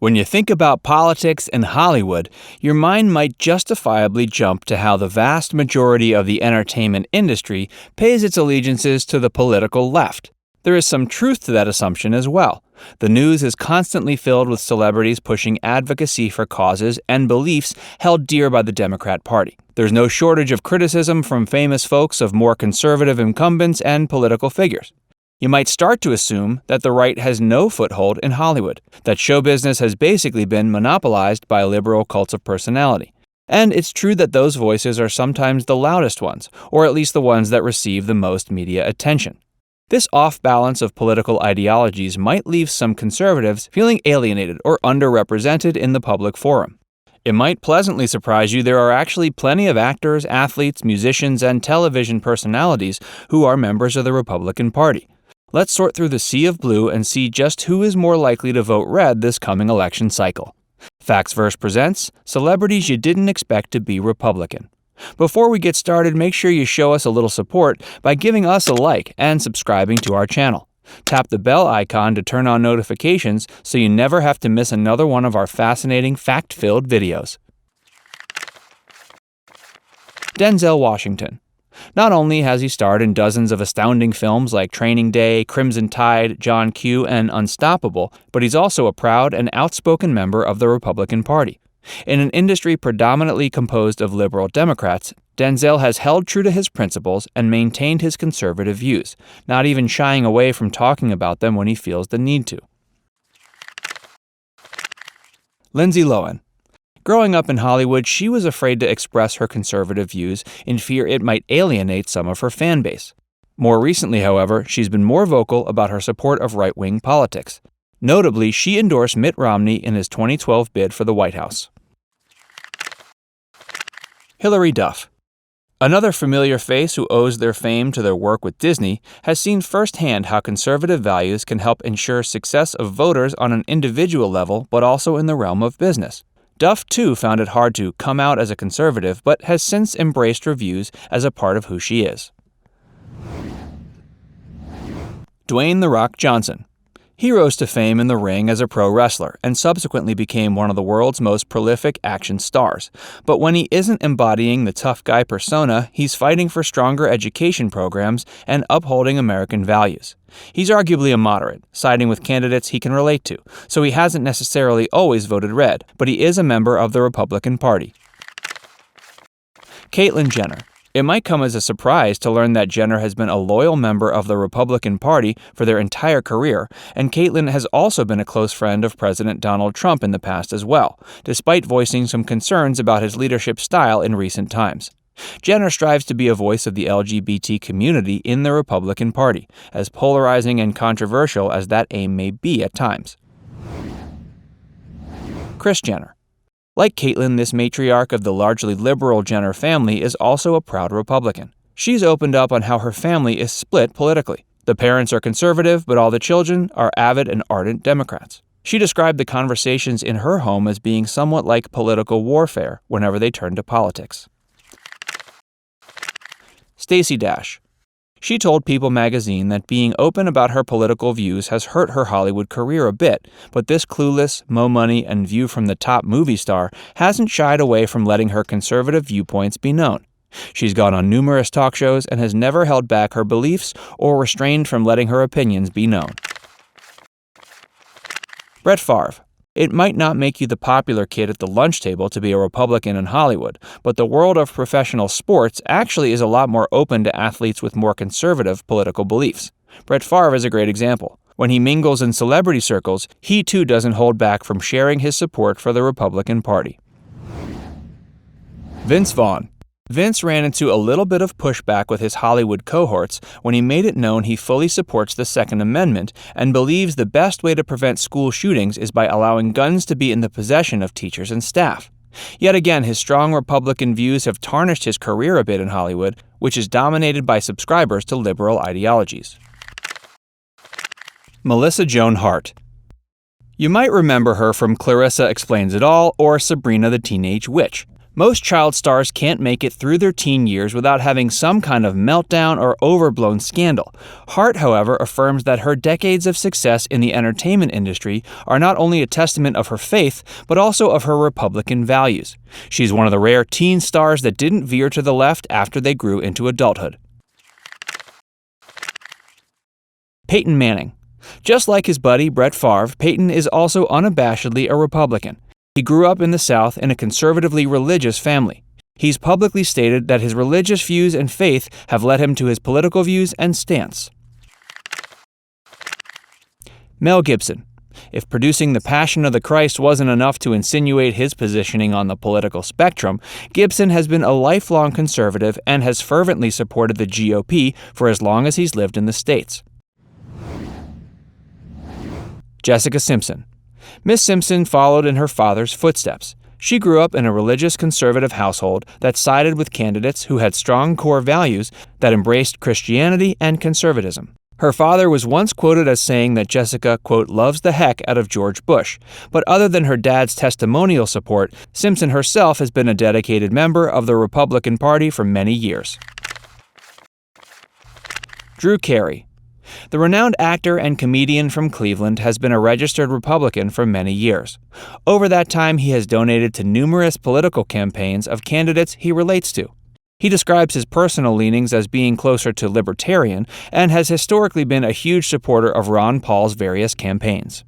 When you think about politics and Hollywood, your mind might justifiably jump to how the vast majority of the entertainment industry pays its allegiances to the political left. There is some truth to that assumption as well. The news is constantly filled with celebrities pushing advocacy for causes and beliefs held dear by the Democrat Party. There's no shortage of criticism from famous folks of more conservative incumbents and political figures. You might start to assume that the right has no foothold in Hollywood, that show business has basically been monopolized by liberal cults of personality. And it's true that those voices are sometimes the loudest ones, or at least the ones that receive the most media attention. This off-balance of political ideologies might leave some conservatives feeling alienated or underrepresented in the public forum. It might pleasantly surprise you there are actually plenty of actors, athletes, musicians, and television personalities who are members of the Republican Party. Let's sort through the sea of blue and see just who is more likely to vote red this coming election cycle. FAVRE presents Celebrities You Didn't Expect to Be Republican. Before we get started, make sure you show us a little support by giving us a like and subscribing to our channel. Tap the bell icon to turn on notifications so you never have to miss another one of our fascinating, fact-filled videos. Denzel Washington. Not only has he starred in dozens of astounding films like Training Day, Crimson Tide, John Q, and Unstoppable, but he's also a proud and outspoken member of the Republican Party. In an industry predominantly composed of liberal Democrats, Denzel has held true to his principles and maintained his conservative views, not even shying away from talking about them when he feels the need to. Lindsay Lohan. Growing up in Hollywood, she was afraid to express her conservative views in fear it might alienate some of her fan base. More recently, however, she's been more vocal about her support of right-wing politics. Notably, she endorsed Mitt Romney in his 2012 bid for the White House. Hilary Duff. Another familiar face who owes their fame to their work with Disney has seen firsthand how conservative values can help ensure success of voters on an individual level, but also in the realm of business. Duff, too, found it hard to come out as a conservative, but has since embraced her views as a part of who she is. Dwayne "The Rock" Johnson. He rose to fame in the ring as a pro wrestler and subsequently became one of the world's most prolific action stars. But when he isn't embodying the tough guy persona, he's fighting for stronger education programs and upholding American values. He's arguably a moderate, siding with candidates he can relate to, so he hasn't necessarily always voted red, but he is a member of the Republican Party. Caitlyn Jenner. It might come as a surprise to learn that Jenner has been a loyal member of the Republican Party for their entire career, and Caitlyn has also been a close friend of President Donald Trump in the past as well, despite voicing some concerns about his leadership style in recent times. Jenner strives to be a voice of the LGBT community in the Republican Party, as polarizing and controversial as that aim may be at times. Kris Jenner. Like Caitlyn, this matriarch of the largely liberal Jenner family is also a proud Republican. She's opened up on how her family is split politically. The parents are conservative, but all the children are avid and ardent Democrats. She described the conversations in her home as being somewhat like political warfare whenever they turn to politics. STACY Dash. She told People magazine that being open about her political views has hurt her Hollywood career a bit, but this clueless, mo money, and view from the top movie star hasn't shied away from letting her conservative viewpoints be known. She's gone on numerous talk shows and has never held back her beliefs or restrained from letting her opinions be known. Brett Favre. It might not make you the popular kid at the lunch table to be a Republican in Hollywood, but the world of professional sports actually is a lot more open to athletes with more conservative political beliefs. Brett Favre is a great example. When he mingles in celebrity circles, he too doesn't hold back from sharing his support for the Republican Party. Vince Vaughn. Vince ran into a little bit of pushback with his Hollywood cohorts when he made it known he fully supports the Second Amendment and believes the best way to prevent school shootings is by allowing guns to be in the possession of teachers and staff. Yet again, his strong Republican views have tarnished his career a bit in Hollywood, which is dominated by subscribers to liberal ideologies. Melissa Joan Hart. You might remember her from Clarissa Explains It All or Sabrina the Teenage Witch. Most child stars can't make it through their teen years without having some kind of meltdown or overblown scandal. HART, however, affirms that her decades of success in the entertainment industry are not only a testament of her faith, but also of her Republican values. She's one of the rare teen stars that didn't veer to the left after they grew into adulthood. Peyton Manning. Just like his buddy Brett Favre, Peyton is also unabashedly a Republican. He grew up in the South in a conservatively religious family. He's publicly stated that his religious views and faith have led him to his political views and stance. Mel Gibson. If producing The Passion of the Christ wasn't enough to insinuate his positioning on the political spectrum, Gibson has been a lifelong conservative and has fervently supported the GOP for as long as he's lived in the States. Jessica Simpson. Miss Simpson followed in her father's footsteps. She grew up in a religious conservative household that sided with candidates who had strong core values that embraced Christianity and conservatism. Her father was once quoted as saying that Jessica, quote, loves the heck out of George Bush, but other than her dad's testimonial support, Simpson herself has been a dedicated member of the Republican Party for many years. Drew Carey. The renowned actor and comedian from Cleveland has been a registered Republican for many years. Over that time, he has donated to numerous political campaigns of candidates he relates to. He describes his personal leanings as being closer to libertarian and has historically been a huge supporter of Ron Paul's various campaigns.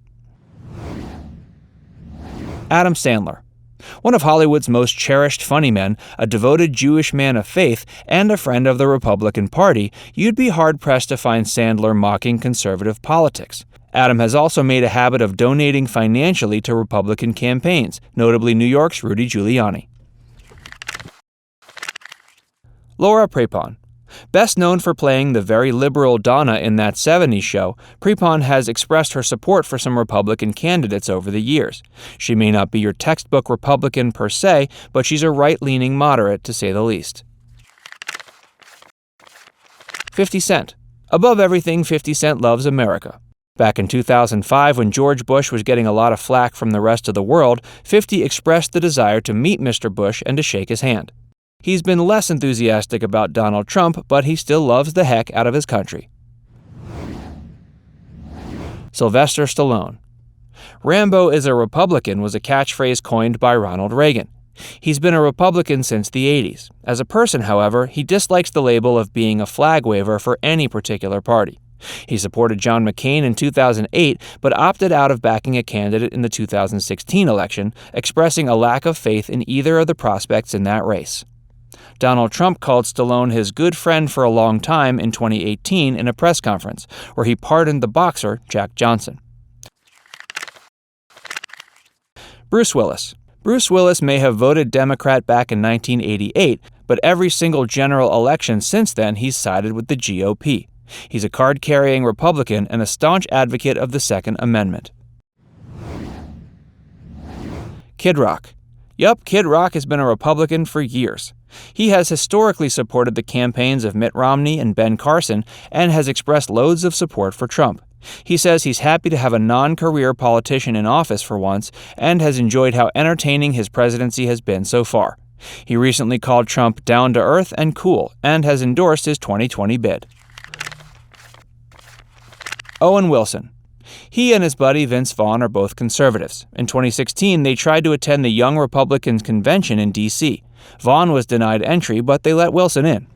Adam Sandler. One of Hollywood's most cherished funny men, a devoted Jewish man of faith, and a friend of the Republican Party, you'd be hard-pressed to find Sandler mocking conservative politics. Adam has also made a habit of donating financially to Republican campaigns, notably New York's Rudy Giuliani. Laura Prepon. Best known for playing the very liberal Donna in That 70s Show, Prepon has expressed her support for some Republican candidates over the years. She may not be your textbook Republican per se, but she's a right-leaning moderate to say the least. 50 Cent. Above everything, 50 Cent loves America. Back in 2005, when George Bush was getting a lot of flack from the rest of the world, 50 expressed the desire to meet Mr. Bush and to shake his hand. He's been less enthusiastic about Donald Trump, but he still loves the heck out of his country. Sylvester Stallone. Rambo is a Republican was a catchphrase coined by Ronald Reagan. He's been a Republican since the 80s. As a person, however, he dislikes the label of being a flag waver for any particular party. He supported John McCain in 2008, but opted out of backing a candidate in the 2016 election, expressing a lack of faith in either of the prospects in that race. Donald Trump called Stallone his good friend for a long time in 2018 in a press conference, where he pardoned the boxer Jack Johnson. Bruce Willis. Bruce Willis may have voted Democrat back in 1988, but every single general election since then he's sided with the GOP. He's a card-carrying Republican and a staunch advocate of the Second Amendment. Kid Rock. Yup, Kid Rock has been a Republican for years. He has historically supported the campaigns of Mitt Romney and Ben Carson and has expressed loads of support for Trump. He says he's happy to have a non-career politician in office for once and has enjoyed how entertaining his presidency has been so far. He recently called Trump down-to-earth and cool and has endorsed his 2020 bid. Owen Wilson. He and his buddy Vince Vaughn are both conservatives. In 2016, they tried to attend the Young Republicans Convention in D.C. Vaughn was denied entry, but they let Wilson in.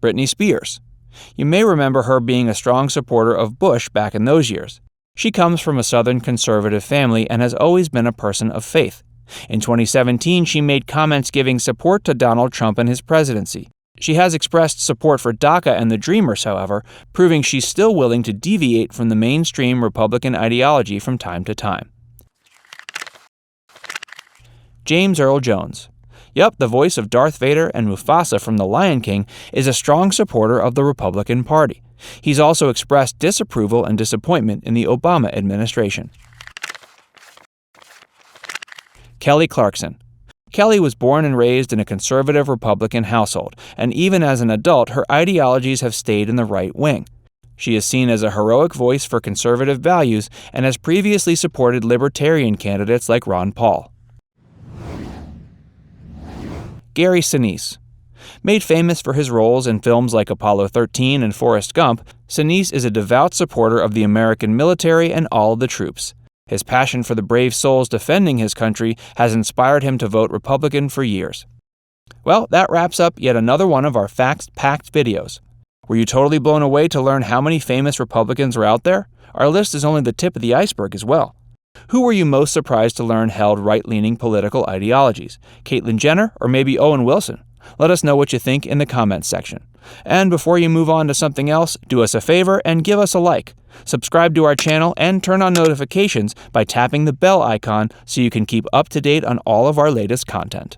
Britney Spears. You may remember her being a strong supporter of Bush back in those years. She comes from a Southern conservative family and has always been a person of faith. In 2017, she made comments giving support to Donald Trump and his presidency. She has expressed support for DACA and the Dreamers, however, proving she's still willing to deviate from the mainstream Republican ideology from time to time. James Earl Jones. Yup, the voice of Darth Vader and Mufasa from The Lion King is a strong supporter of the Republican Party. He's also expressed disapproval and disappointment in the Obama administration. Kelly Clarkson. Kelly was born and raised in a conservative Republican household, and even as an adult, her ideologies have stayed in the right wing. She is seen as a heroic voice for conservative values and has previously supported libertarian candidates like Ron Paul. Gary Sinise. Made famous for his roles in films like Apollo 13 and Forrest Gump, Sinise is a devout supporter of the American military and all of the troops. His passion for the brave souls defending his country has inspired him to vote Republican for years. Well, that wraps up yet another one of our facts-packed videos. Were you totally blown away to learn how many famous Republicans are out there? Our list is only the tip of the iceberg as well. Who were you most surprised to learn held right-leaning political ideologies? Caitlyn Jenner or maybe Owen Wilson? Let us know what you think in the comments section. And before you move on to something else, do us a favor and give us a like. Subscribe to our channel and turn on notifications by tapping the bell icon so you can keep up to date on all of our latest content.